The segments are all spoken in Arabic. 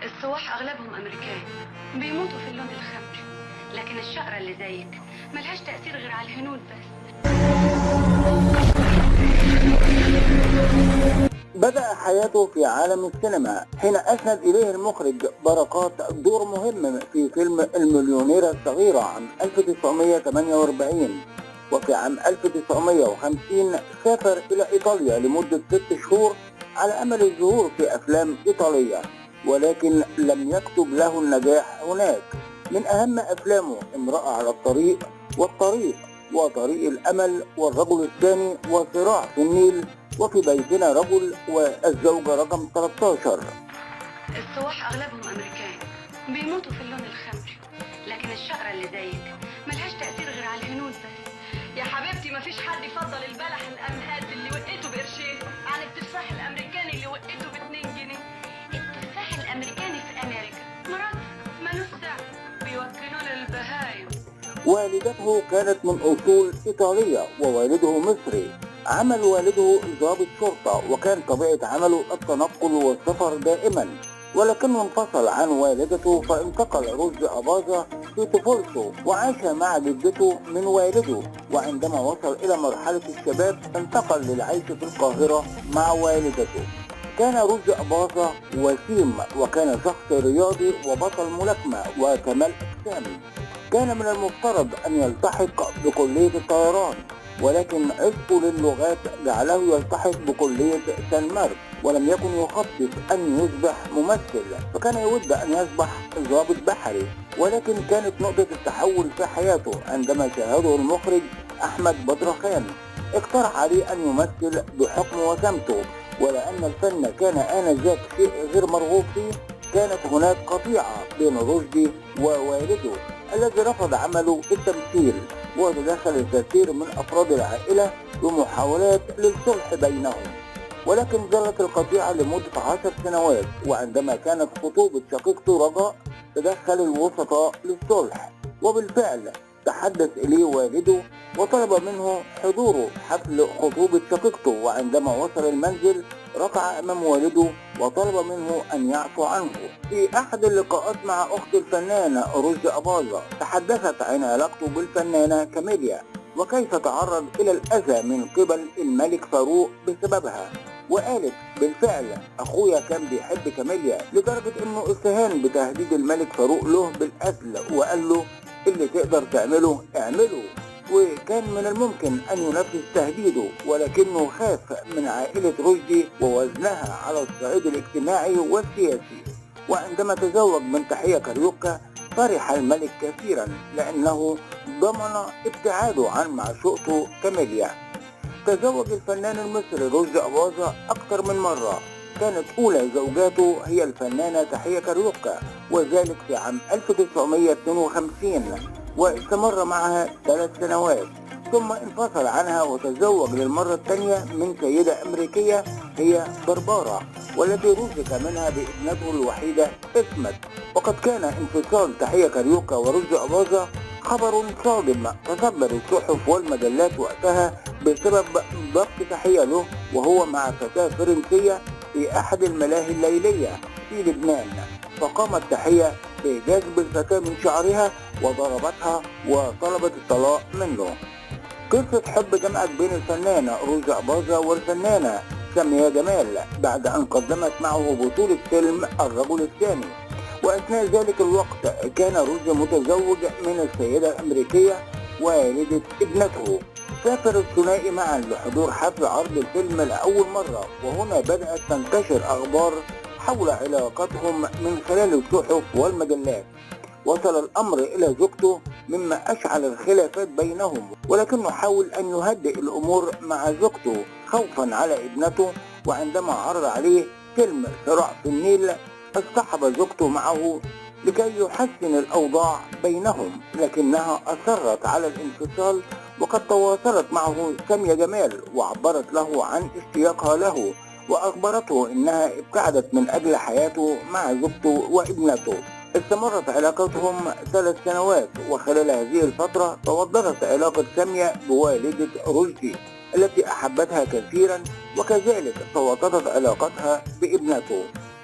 السواح أغلبهم أمريكان بيموتوا في اللون الخمري، لكن الشقرة اللي زيك ملهاش تأثير غير على الهنود بس. بدأ حياته في عالم السينما حين أسند إليه المخرج بركات دور مهم في فيلم المليونيرة الصغيرة عام 1948. وفي عام 1950 سافر إلى إيطاليا لمدة 6 شهور على أمل الظهور في أفلام إيطالية، ولكن لم يكتب له النجاح هناك. من أهم أفلامه امرأة على الطريق، والطريق، وطريق الأمل، والرجل الثاني، وصراع في النيل، وفي بيتنا رجل، والزوجة رقم 13. السواح أغلبهم أمريكان بيموتوا في اللون الخمري، لكن الشقرة اللي زيك ملهاش تأثير غير على الهنود بس. يا حبيبتي مفيش حد يفضل البلح الأمهات اللي وقته بقرشين عن التفاح الأمريكاني اللي وقته ب2 جنيه. التفاح الأمريكاني في أمريكا مرات ملوش سعر، بيوكلوه للبهايم. والدته كانت من أصول إيطالية ووالده مصري. عمل والده ضابط شرطة، وكان طبيعة عمله التنقل والسفر دائما، ولكنه انفصل عن والدته فانتقل رشدي أباظة في طفولته وعاش مع جدته من والده، وعندما وصل إلى مرحلة الشباب انتقل للعيش في القاهرة مع والدته. كان رشدي أباظة وسيم، وكان شخص رياضي وبطل ملاكمة وكمال أجسام. كان من المفترض أن يلتحق بكلية الطيران، ولكن عشقه للغات جعله يلتحق بكلية سان مارك، ولم يكن يخطط أن يصبح ممثل، فكان يود أن يصبح ضابط بحري. ولكن كانت نقطة التحول في حياته عندما شاهده المخرج أحمد بدرخان، اقترح عليه أن يمثل بحكم وسمته، ولأن الفن كان آنذاك شيء غير مرغوب فيه. كانت هناك قطيعة بين رشدي ووالده الذي رفض عمله في التمثيل، وتدخل الكثير من أفراد العائلة بمحاولات للصلح بينهم، ولكن ظلت القطيعة لمدة 10 سنوات. وعندما كانت خطوبة شقيقته رجاء تدخل الوسطاء للصلح، وبالفعل تحدث إليه والده وطلب منه حضوره حفل خطوبة شقيقته. وعندما وصل المنزل ركع أمام والده وطلب منه أن يعفو عنه. في أحد اللقاءات مع أخت الفنانة رشدي أباظة تحدثت عن علاقته بالفنانة كاميليا، وكيف تعرض إلى الأذى من قبل الملك فاروق بسببها، وقالت: بالفعل أخويا كان بيحب كاميليا لدرجة أنه استهان بتهديد الملك فاروق له بالقتل، وقال له: اللي تقدر تعمله اعمله. وكان من الممكن أن ينفذ تهديده، ولكنه خاف من عائلة رشدي ووزنها على الصعيد الاجتماعي والسياسي. وعندما تزوج من تحية كاريوكا فرح الملك كثيرا، لأنه ضمن ابتعاده عن معشوقته كاميليا. تزوج الفنان المصري رشدي أباظة أكثر من مرة. كانت أولى زوجاته هي الفنانة تحية كاريوكا، وذلك في عام 1952، واستمر معها 3 سنوات، ثم انفصل عنها وتزوج للمرة الثانية من سيدة أمريكية هي بربارة، والتي رزق منها بابنته الوحيدة اسمت. وقد كان انفصال تحية كاريوكا ورشدي أباظة خبر صادم، تصدر الصحف والمجلات وقتها بسبب ضبط تحية له وهو مع فتاة فرنسية في أحد الملاهي الليلية في لبنان، فقامت تحية بجذب الفتاة من شعرها وضربتها وطلبت الطلاق منه. قصة حب جمعت بين الفنانة رشدي أباظة والفنانة سامية جمال بعد أن قدمت معه بطولة فيلم الرجل الثاني، وأثناء ذلك الوقت كان رشدي متزوج من السيدة الأمريكية والدة ابنته. سافر الثنائي معا لحضور حفل عرض الفيلم لأول مرة، وهنا بدأت تنتشر أخبار حول علاقتهم من خلال الصحف والمجلات. وصل الأمر إلى زوجته مما أشعل الخلافات بينهم، ولكنه حاول أن يهدئ الأمور مع زوجته خوفا على ابنته. وعندما عرض عليه فيلم صراع في النيل اصطحب زوجته معه لكي يحسن الأوضاع بينهم، لكنها أصرت على الانفصال. وقد تواصلت معه سامية جمال وعبرت له عن اشتياقها له، وأخبرته أنها ابتعدت من أجل حياته مع زوجته وابنته. استمرت علاقتهم 3 سنوات، وخلال هذه الفترة توضحت علاقة سامية بوالدة رشدي التي أحبتها كثيرا، وكذلك توطدت علاقتها بابنته.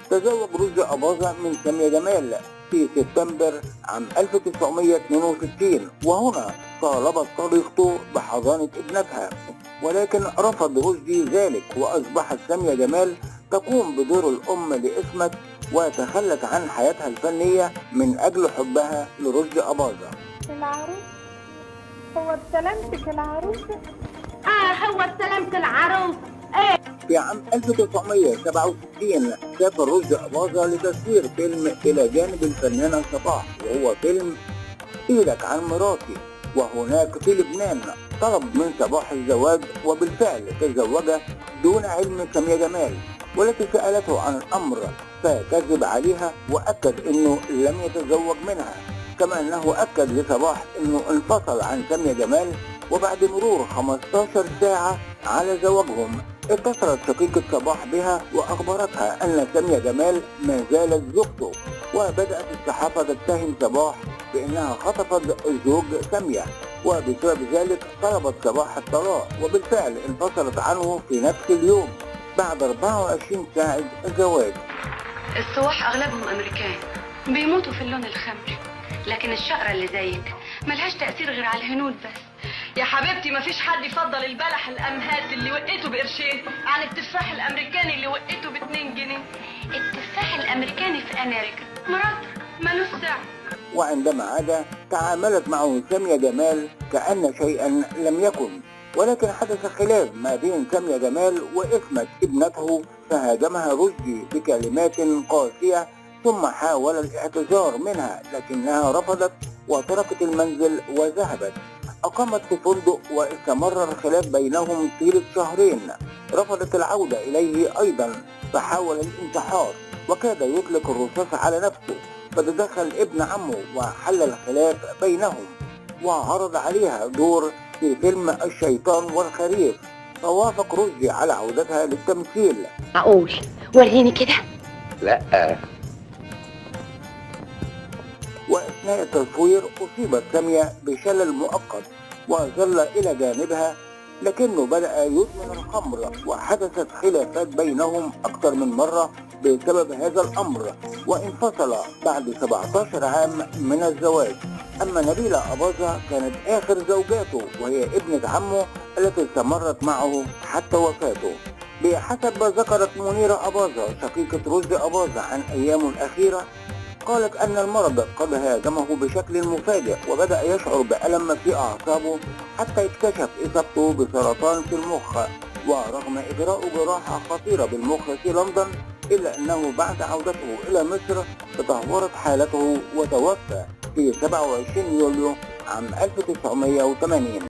تزوج رشدي أباظة من سامية جمال في سبتمبر عام 1962، وهنا طالبت صديقته بحضانة ابنتها، ولكن رفض رشدي ذلك، وأصبحت سامية جمال تقوم بدور الأم لإسمت، وتخلت عن حياتها الفنية من أجل حبها لرشدي أباظة. العروس هو بسلامتك العروسة؟ هو بسلامة العروس. في عام 1967 سافر رشدي أباظة لتصوير فيلم إلى جانب الفنانة صباح، وهو فيلم إيدك عن مراتي. وهناك في لبنان طلب من صباح الزواج، وبالفعل تزوج دون علم سامية جمال، والتي سألته عن الأمر فكذب عليها وأكد أنه لم يتزوج منها، كما أنه أكد لصباح أنه انفصل عن سامية جمال. وبعد مرور 15 ساعة على زواجهم اتصلت شقيقة صباح بها وأخبرتها أن سامية جمال ما زالت زوجته، وبدأت الصحافة تتهم صباح بأنها خطفت زوج سامية، وبسبب ذلك طلبت صباح الطلاق، وبالفعل انفصلت عنه في نفس اليوم بعد 24 ساعة زواج. السواح أغلبهم أمريكان بيموتوا في اللون الخمري، لكن الشقرة اللي زيك ملهاش تأثير غير على الهنود بس. يا حبيبتي مفيش حد يفضل البلح الأمهات اللي وقته بقرشين عن التفاح الأمريكاني اللي وقته ب2 جنيه. التفاح الأمريكاني في أمريكا مرطب ملوش سعر. وعندما عاد تعاملت معه سامية جمال كأن شيئا لم يكن، ولكن حدث خلاف ما بين سامية جمال وإسمت ابنته، فهاجمها رشدي بكلمات قاسية، ثم حاول الاعتذار منها لكنها رفضت وتركت المنزل وذهبت. أقامت في فندق واستمر الخلاف بينهم طيلة شهرين. رفضت العودة إليه أيضا، فحاول الانتحار وكاد يطلق الرصاص على نفسه، فتدخل ابن عمه وحل الخلاف بينهم، وعرض عليها دور في فيلم الشيطان والخريف، فوافق رشدي على عودتها للتمثيل. معقول؟ وريني كده. لا. وأثناء التصوير أصيبت سامية بشلل مؤقت وظل إلى جانبها، لكنه بدأ يدمن الخمر، وحدثت خلافات بينهم أكثر من مرة بسبب هذا الأمر، وانفصل بعد 17 عام من الزواج. أما نبيلة أباظة كانت آخر زوجاته، وهي ابنة عمه التي استمرت معه حتى وفاته. بحسب ما ذكرت منيرة أباظة شقيقة رشدي أباظة عن أيامه الأخيرة، قالت أن المرض قد هاجمه بشكل مفاجئ، وبدأ يشعر بألم في أعصابه حتى اكتشف إصابته بسرطان في المخ، ورغم إجراء جراحة خطيرة بالمخ في لندن، إلا أنه بعد عودته إلى مصر تدهورت حالته وتوفى في 27 يوليو عام 1980.